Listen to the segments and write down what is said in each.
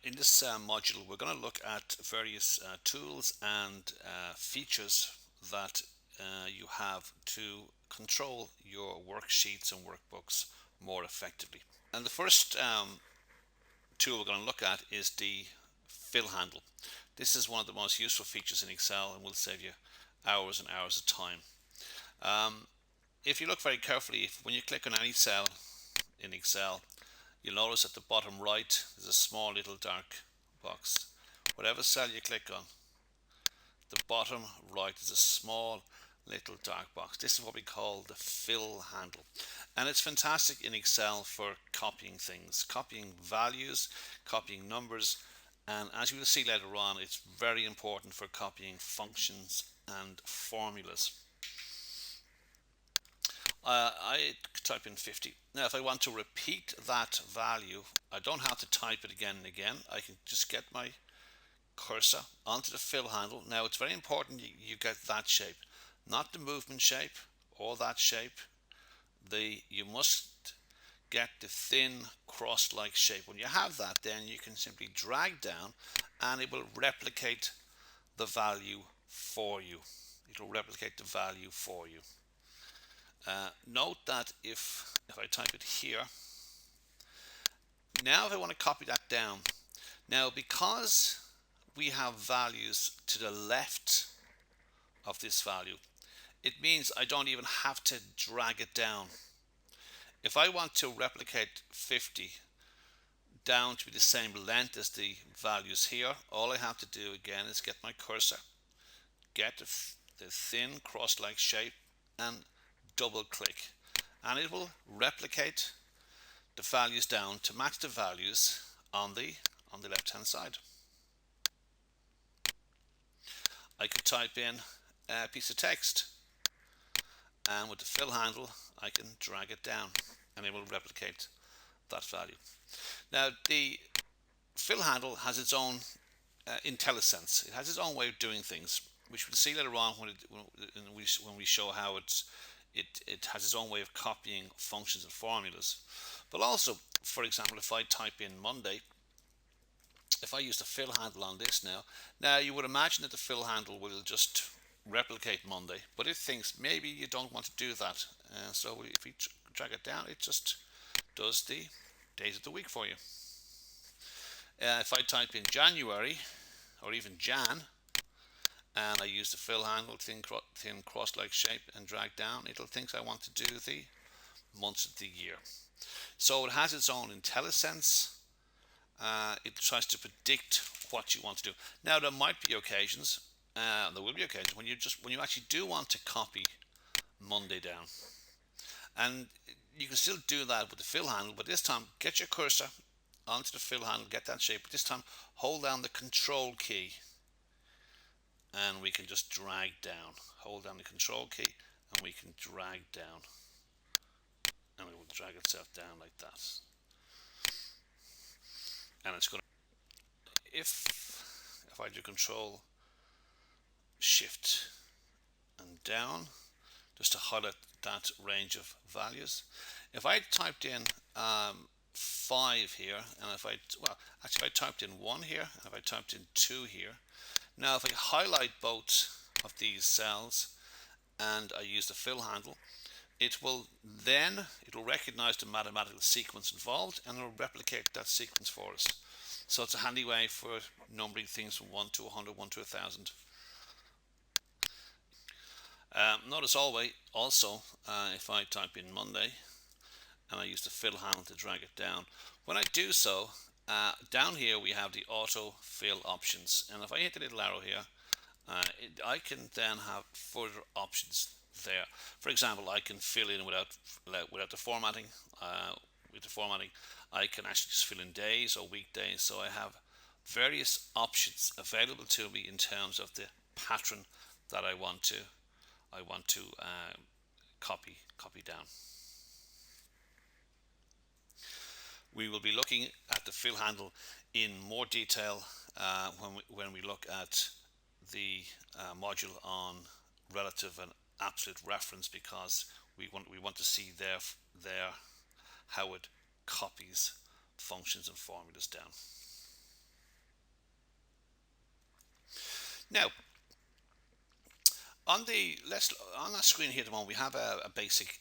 In this module, we're going to look at various tools and features that you have to control your worksheets and workbooks more effectively. And the first tool we're going to look at is the fill handle. This is one of the most useful features in Excel and will save you hours and hours of time. If you look very carefully, when you click on any cell in Excel, you'll notice at the bottom right there's a small little dark box. Whatever cell you click on, the bottom right is a small little dark box. This is what we call the fill handle, and it's fantastic in Excel for copying things, copying values, copying numbers, and as you will see later on, it's very important for copying functions and formulas. I type in 50. Now if I want to repeat that value, I don't have to type it again and again. I can just get my cursor onto the fill handle. Now it's very important you get that shape, not the movement shape or that shape. You must get the thin cross-like shape. When you have that, then you can simply drag down and it will replicate the value for you. It will replicate the value for you. Note that if I type it here, now if I want to copy that down, now because we have values to the left of this value, it means I don't even have to drag it down. If I want to replicate 50 down to be the same length as the values here, all I have to do again is get my cursor, get the thin cross-like shape and double click, and it will replicate the values down to match the values on the left hand side. I could type in a piece of text, and with the fill handle I can drag it down and it will replicate that value. Now the fill handle has its own IntelliSense. It has its own way of doing things, which we'll see later on when we show how it has its own way of copying functions and formulas. But also, for example, if I type in Monday, if I use the fill handle on this now you would imagine that the fill handle will just replicate Monday, but it thinks maybe you don't want to do that, so if we drag it down, it just does the days of the week for you. If I type in January or even Jan and I use the fill handle, thin cross-like shape, and drag down, it'll think I want to do the months of the year. So it has its own IntelliSense. It tries to predict what you want to do. Now there might be occasions, there will be occasions when you actually do want to copy Monday down, and you can still do that with the fill handle. But this time, get your cursor onto the fill handle, get that shape. But this time, hold down the Control key, and we can just drag down. Hold down the Control key, and we can drag down, and it will drag itself down like that. And it's going to, if I do Control Shift and down, just to highlight that range of values. If I typed in 5 here, and if I typed in 1 here, and if I typed in 2 here. Now if I highlight both of these cells and I use the fill handle, it will recognize the mathematical sequence involved and it will replicate that sequence for us. So it's a handy way for numbering things from 1 to 100, 1 to 1000. Notice also if I type in Monday and I use the fill handle to drag it down, when I do so, down here we have the auto fill options, and if I hit the little arrow here, I can then have further options there. For example, I can fill in without the formatting. With the formatting, I can actually just fill in days or weekdays. So I have various options available to me in terms of the pattern that I want to copy down. We will be looking at the fill handle in more detail when we look at the module on relative and absolute reference, because we want to see there how it copies functions and formulas down. Now, on the let's on our screen here at the moment, we have a basic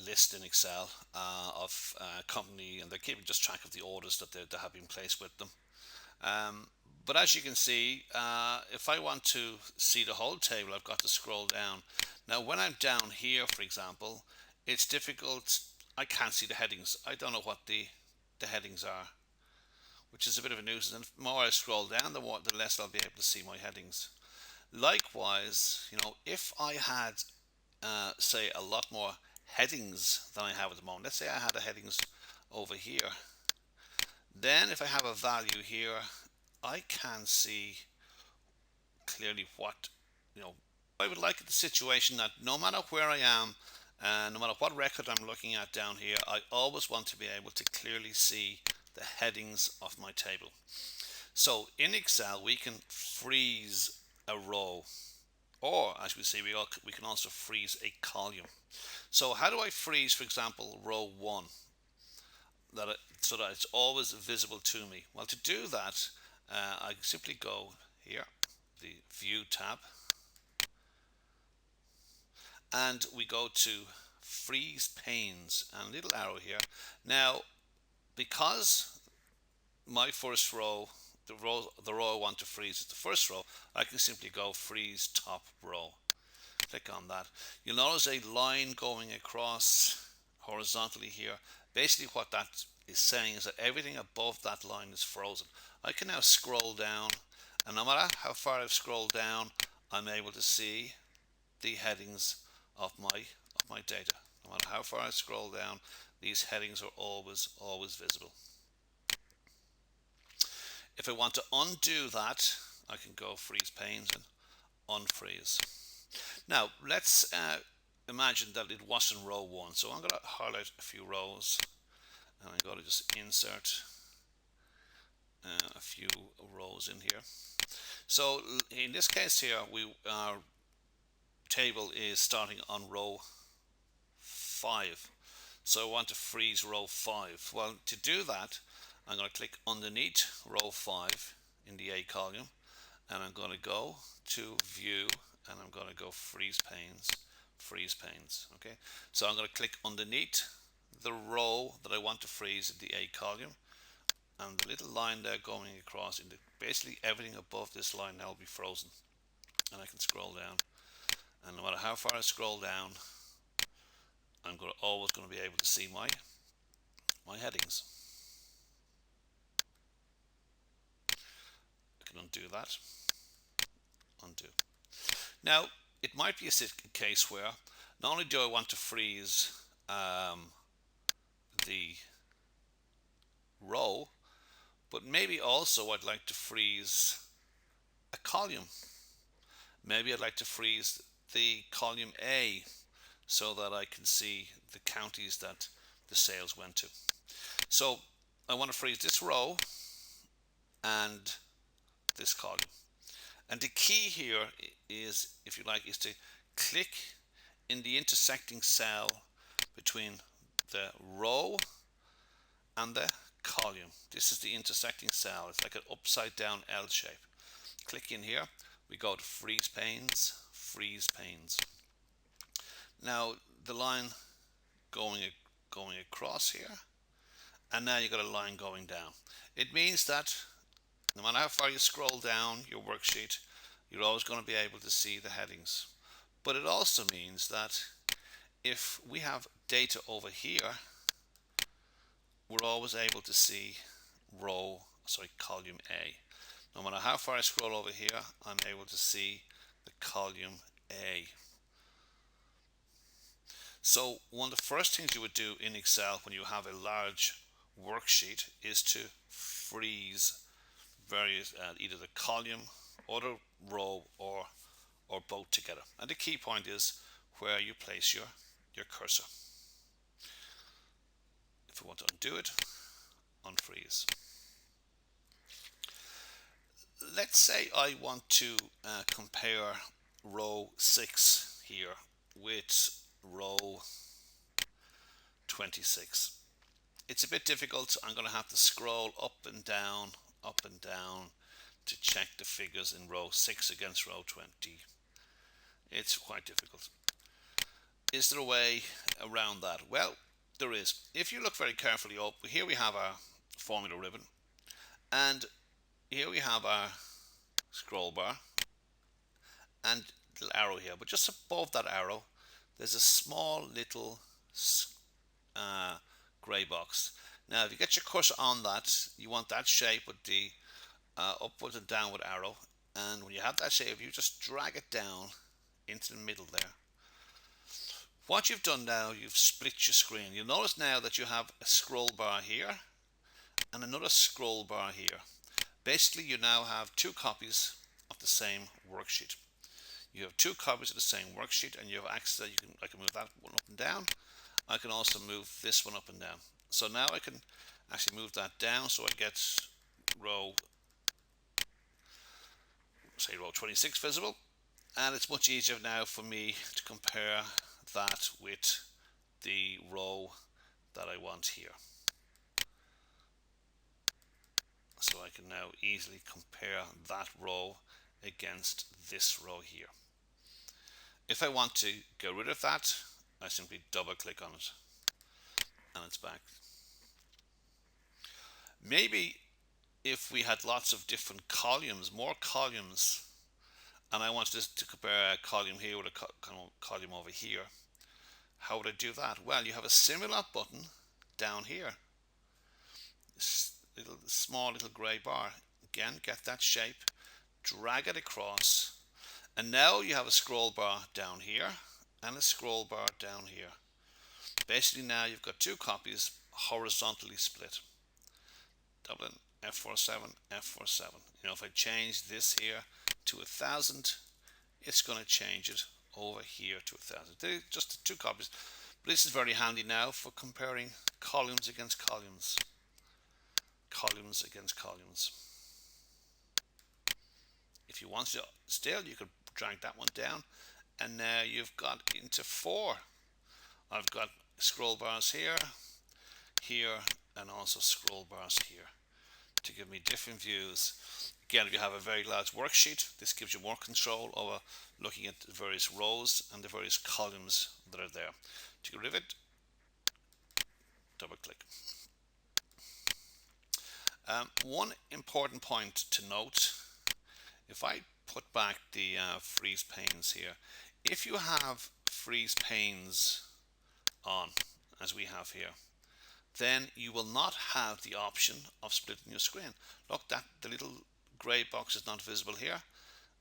list in Excel of company, and they're keeping just track of the orders that have been placed with them. Um, but as you can see, if I want to see the whole table, I've got to scroll down. Now, when I'm down here, for example, it's difficult. I can't see the headings. I don't know what the headings are, which is a bit of a nuisance. And the more I scroll down, the less I'll be able to see my headings. Likewise, if I had, say, a lot more headings than I have at the moment. Let's say I had a headings over here. Then if I have a value here, I can see clearly what, I would like the situation that no matter where I am, no matter what record I'm looking at down here, I always want to be able to clearly see the headings of my table. So in Excel, we can freeze a row, or as we say, we can also freeze a column. So how do I freeze, for example, row 1, so that it's always visible to me? Well, to do that, I simply go here, the View tab, and we go to Freeze Panes, and a little arrow here. Now, because my first row, the row I want to freeze is the first row, I can simply go Freeze Top Row. Click on that. You'll notice a line going across horizontally here. Basically what that is saying is that everything above that line is frozen. I can now scroll down, and no matter how far I've scrolled down, I'm able to see the headings of my data. No matter how far I scroll down, these headings are always visible. If I want to undo that, I can go Freeze Panes and unfreeze. Now let's imagine that it wasn't row 1, so I'm going to highlight a few rows, and I'm going to just insert a few rows in here. So in this case here, our table is starting on row 5, so I want to freeze row 5. Well, to do that, I'm going to click underneath row 5 in the A column, and I'm going to go to View, and I'm going to go Freeze Panes. Okay, so I'm going to click underneath the row that I want to freeze in the A column, and the little line there going across, basically everything above this line now will be frozen, and I can scroll down, and no matter how far I scroll down, I'm always going to be able to see my headings. I can undo that. Undo. Now, it might be a case where not only do I want to freeze the row, but maybe also I'd like to freeze a column. Maybe I'd like to freeze the column A so that I can see the counties that the sales went to. So I want to freeze this row and this column. And the key here is, if you like, is to click in the intersecting cell between the row and the column. This is the intersecting cell. It's like an upside down L shape. Click in here. We go to Freeze Panes, Freeze Panes. Now the line going across here, and now you've got a line going down. It means that no matter how far you scroll down your worksheet, you're always going to be able to see the headings. But it also means that if we have data over here, we're always able to see column A. No matter how far I scroll over here, I'm able to see the column A. So one of the first things you would do in Excel when you have a large worksheet is to freeze various either the column or the row or both together. And the key point is where you place your cursor. If we want to undo it, unfreeze. Let's say I want to compare row 6 here with row 26. It's a bit difficult. I'm going to have to scroll up and down to check the figures in row 6 against row 20. It's quite difficult. Is there a way around that? Well, there is. If you look very carefully up, here we have our formula ribbon, and here we have our scroll bar and little arrow here, but just above that arrow there's a small little grey box. Now if you get your cursor on that, you want that shape with the upward and downward arrow, and when you have that shape you just drag it down into the middle there. What you've done now, you've split your screen. You'll notice now that you have a scroll bar here and another scroll bar here. Basically you now have two copies of the same worksheet. You have two copies of the same worksheet, and you have access that I can move that one up and down. I can also move this one up and down. So now I can actually move that down so I get row 26 visible, and it's much easier now for me to compare that with the row that I want here. So I can now easily compare that row against this row here. If I want to get rid of that, I simply double click on it and it's back. Maybe if we had lots of different columns, more columns, and I wanted to compare a column here with a column over here, how would I do that? Well, you have a similar button down here, small little grey bar. Again, get that shape, drag it across, and now you have a scroll bar down here and a scroll bar down here. Basically now you've got two copies horizontally split. Dublin F47, F47. You know, if I change this here to 1000, it's going to change it over here to 1000. They're just the two copies. But this is very handy now for comparing columns against columns. Columns against columns. If you want to still, you could drag that one down, and now you've got into 4. I've got scroll bars here, here, and also scroll bars here to give me different views. Again, if you have a very large worksheet, this gives you more control over looking at the various rows and the various columns that are there. To get rid of it, double click. One important point to note, if I put back the freeze panes here, if you have freeze panes on, as we have here, then you will not have the option of splitting your screen. Look, that the little grey box is not visible here,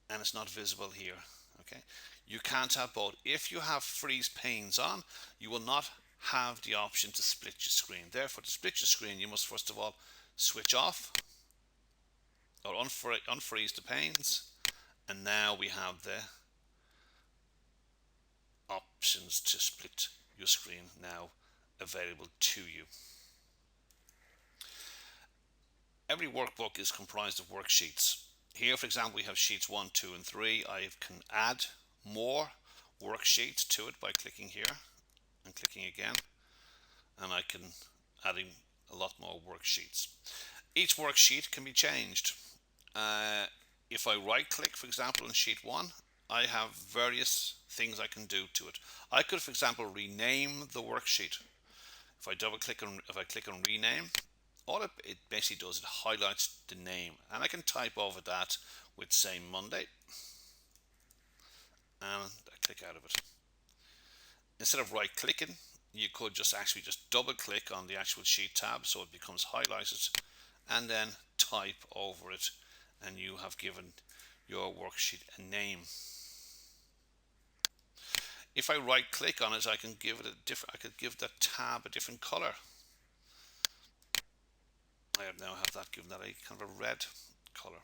and it's not visible here. Okay, you can't have both. If you have freeze panes on, you will not have the option to split your screen. Therefore, to split your screen, you must first of all switch off or unfreeze the panes, and now we have the options to split your screen now available to you. Every workbook is comprised of worksheets. Here, for example, we have sheets 1, 2, and 3. I can add more worksheets to it by clicking here and clicking again, and I can adding a lot more worksheets. Each worksheet can be changed. If I right click, for example, in sheet 1, I have various things I can do to it. I could, for example, rename the worksheet. If I click on rename, all it basically does, it highlights the name, and I can type over that with, say, Monday, and I click out of it. Instead of right clicking, you could just double click on the actual sheet tab so it becomes highlighted, and then type over it, and you have given your worksheet a name. If I right click on it, I can give it I could give the tab a different color. I now have that given that a kind of a red color.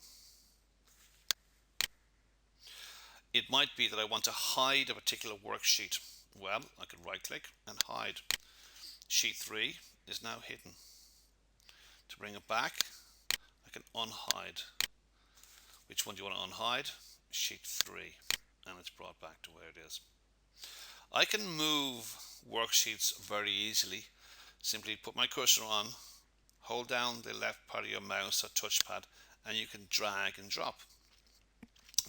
It might be that I want to hide a particular worksheet. Well, I could right click and hide. Sheet 3 is now hidden. To bring it back, I can unhide. Which one do you want to unhide? Sheet 3, and it's brought back to where it is. I can move worksheets very easily. Simply put my cursor on, hold down the left part of your mouse or touchpad, and you can drag and drop.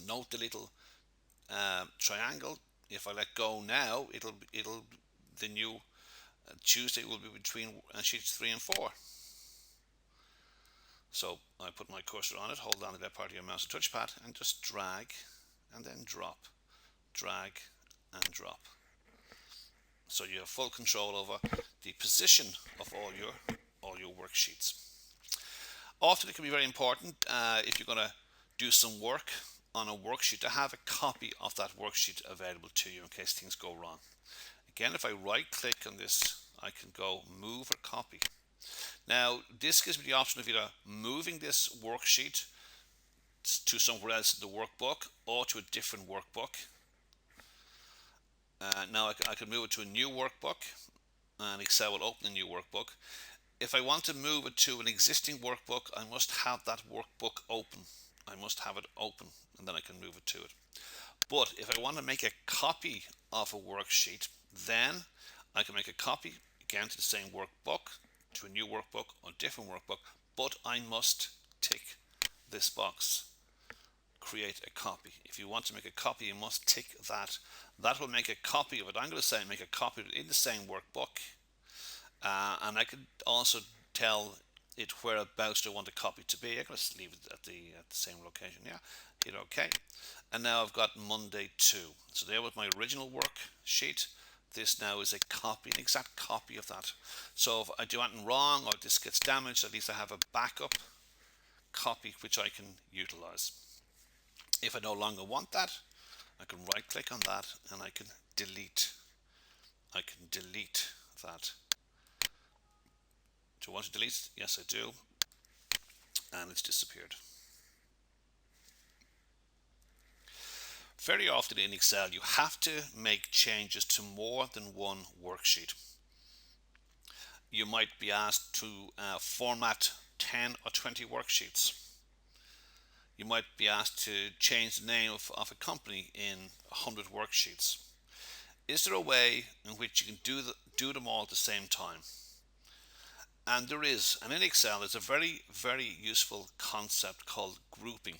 Note the little triangle. If I let go now, it'll the new Tuesday will be between sheets 3 and 4. So I put my cursor on it, hold down the left part of your mouse and touchpad, and just drag and then drop, drag and drop. So you have full control over the position of all your worksheets. Often it can be very important if you're going to do some work on a worksheet to have a copy of that worksheet available to you in case things go wrong. Again, if I right click on this, I can go move or copy. Now this gives me the option of either moving this worksheet to somewhere else in the workbook or to a different workbook. Now I can move it to a new workbook, and Excel will open a new workbook. If I want to move it to an existing workbook, I must have that workbook open. I must have it open, and then I can move it to it. But if I want to make a copy of a worksheet, then I can make a copy again to the same workbook, to a new workbook or different workbook, but I must tick this box, create a copy. If you want to make a copy, you must tick that. That will make a copy of it. I'm going to say make a copy of it in the same workbook, and I can also tell it whereabouts I want the copy to be. I'm going to leave it at the same location. Yeah, hit OK, and now I've got Monday 2. So there was my original worksheet. This now is a copy, an exact copy of that. So if I do anything wrong or this gets damaged, at least I have a backup copy which I can utilize. If I no longer want that, I can right click on that and I can delete. I can delete that. Do I want to delete it? Yes, I do. And it's disappeared. Very often in Excel, you have to make changes to more than one worksheet. You might be asked to format 10 or 20 worksheets. You might be asked to change the name of a company in 100 worksheets. Is there a way in which you can do them all at the same time? And there is, and in Excel there's a very, very useful concept called grouping,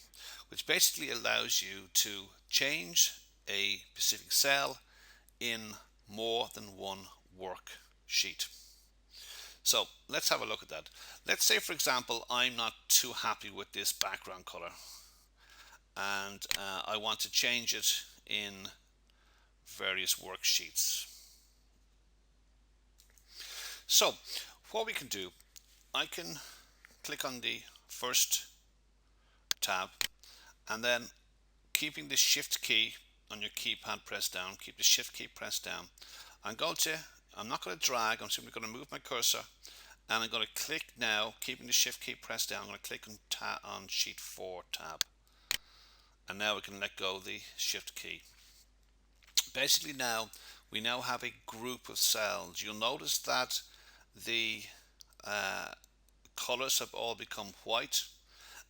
which basically allows you to change a specific cell in more than one worksheet. So let's have a look at that. Let's say, for example, I'm not too happy with this background color, and I want to change it in various worksheets. So what we can do, I can click on the first tab, and then keeping the shift key on your keypad pressed down, keep the shift key pressed down. I'm not going to drag, I'm simply going to move my cursor, and I'm going to click now, keeping the shift key pressed down. I'm going to click on sheet 4 tab, and now we can let go of the shift key. Basically now we now have a group of cells. You'll notice that the colors have all become white,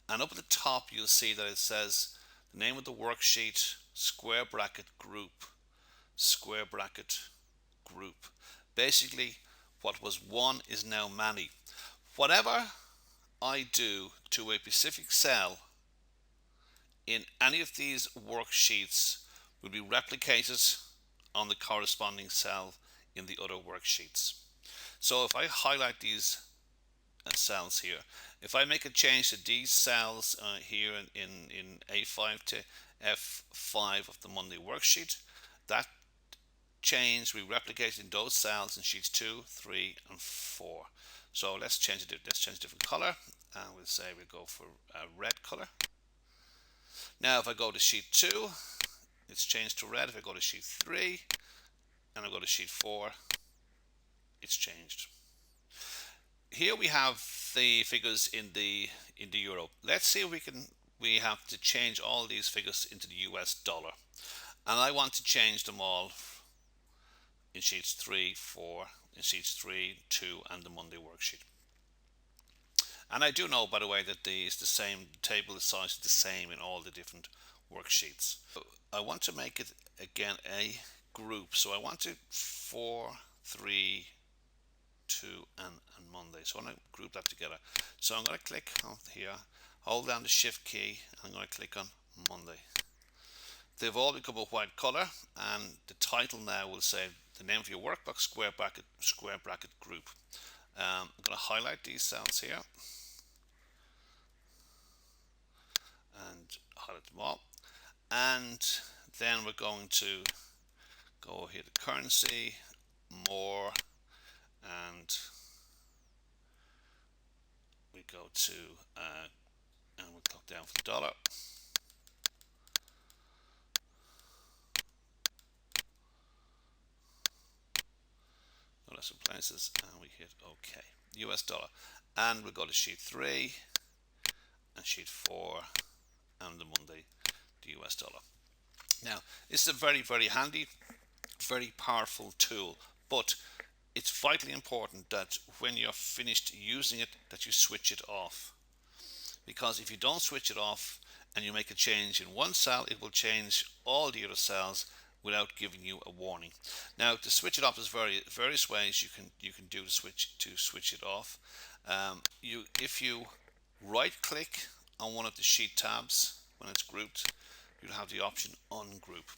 and up at the top you'll see that it says the name of the worksheet, square bracket group, square bracket group. Basically what was one is now many. Whatever I do to a specific cell in any of these worksheets will be replicated on the corresponding cell in the other worksheets. So if I highlight these cells here, if I make a change to these cells here in A5 to F5 of the Monday worksheet, that change we replicate in those cells in sheets 2, 3 and 4. So let's change a different color, and we'll say we'll go for a red color. Now if I go to sheet 2, it's changed to red. If I go to sheet 3 and I go to sheet 4, it's changed. Here we have the figures in the euro. Let's see if we have to change all these figures into the US dollar, and I want to change them all in sheets 3, 4, in sheets 3, 2 and the Monday worksheet. And I do know, by the way, that it's the same table, the size is the same in all the different worksheets. I want to make it again a group, so I want to 4, 3, 2 and Monday. So I want to group that together. So I'm going to click on here, hold down the shift key, and I'm going to click on Monday. They've all become a white color, and the title now will say the name of your workbook, square bracket group. I'm going to highlight these cells here and highlight them all, and then we're going to go here to currency, more, and we go to and we'll click down for the dollar. No less places, and we hit OK. US dollar, and we'll go to sheet 3 and sheet 4 and the Monday, the US dollar. Now, this is a very, very handy, very powerful tool, but it's vitally important that when you're finished using it, that you switch it off. Because if you don't switch it off and you make a change in one cell, it will change all the other cells without giving you a warning. Now, to switch it off, there's various ways you can do to switch it off. If you right click on one of the sheet tabs when it's grouped, you'll have the option ungroup,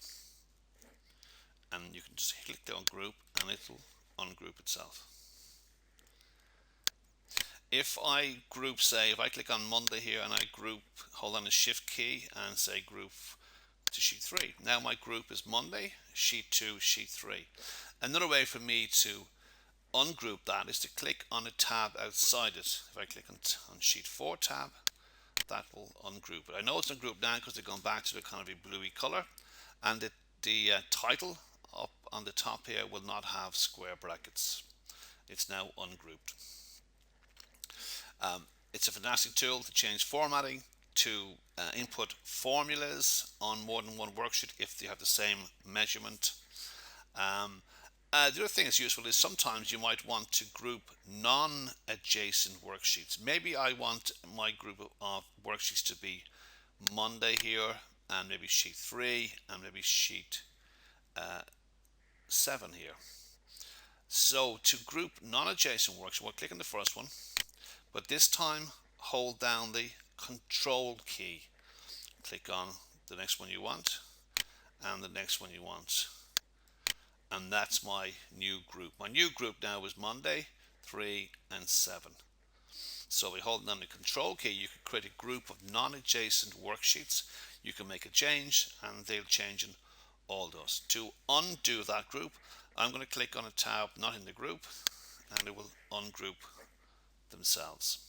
and you can just click the ungroup and it'll ungroup itself. If I group, say, if I click on Monday here and I group, hold on the shift key and say group to sheet 3. Now my group is Monday, sheet 2, sheet 3. Another way for me to ungroup that is to click on a tab outside it. If I click on sheet 4 tab, that will ungroup it. I know it's ungrouped now because they've gone back to the kind of a bluey color, and the title up on the top here will not have square brackets. It's now ungrouped. It's a fantastic tool to change formatting, to input formulas on more than one worksheet if they have the same measurement. The other thing that's useful is sometimes you might want to group non-adjacent worksheets. Maybe I want my group of worksheets to be Monday here, and maybe sheet 3, and maybe sheet 7 here. So to group non-adjacent worksheets, we'll click on the first one, but this time hold down the control key. Click on the next one you want, and the next one you want. And that's my new group. My new group now is Monday, 3 and 7. So by holding down the control key, you can create a group of non-adjacent worksheets. You can make a change and they'll change in all those. To undo that group, I'm going to click on a tab not in the group, and it will ungroup themselves.